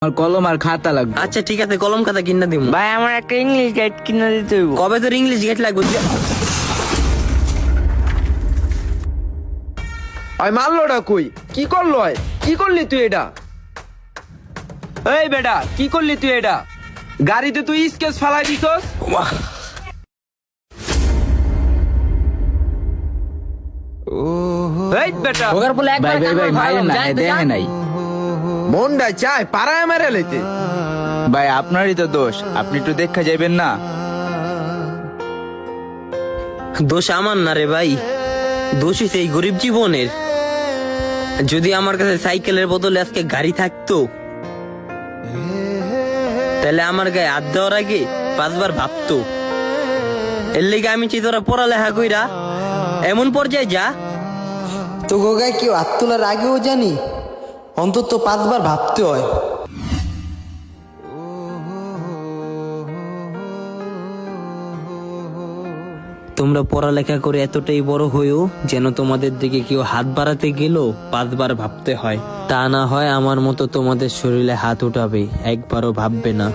আমার কলম আর খাতা লাগবে। আচ্ছা ঠিক আছে, কলম খাতা কিনা দিব। ভাই আমার একটা ইংলিশ গাইড কিনে দিতে হইব। কবে তোর ইংলিশ গেট লাগবে? আই মারলোটা কই? কি করলো? কি করলি তুই এটা? এই বেটা, কি করলি তুই এটা? গাড়িতে তুই স্কেচ ফালাই দিছস? এই বেটা, ওগার বলে একবার ভাই ভাই ভাই মাইরেন না, দেখে নাই মনটা চায় পাড়ায় মেরে লইতে। ভাই, আপনারই তো দোষ, আপনি একটু দেখা যাবেন না। দোষ আমার না রে ভাই, দোষ হইছে এই গরিব জীবনের। যদি আমার কাছে সাইকেলের বদলে আজকে গাড়ি থাকতো, তাহলে আমার গায়ে হাত দেওয়ার আগে 5 বার ভাবতো। এর লেগে আমি চাই তোরা পড়ালেখা কইরা এমন পর্যায়ে যা তো গোগায় কেউ হাত তোলার আগেও জানি অন্তত 5 বার ভাবতে হয়। তোমরা পড়ালেখা করে এতটাই বড় হয়েও যেন তোমাদের দিকে কেউ হাত বাড়াতে গেলেও 5 বার ভাবতে হয়। তা না হয় আমার মতো তোমাদের শরীরে হাত উঠাবে, একবারও ভাববে না।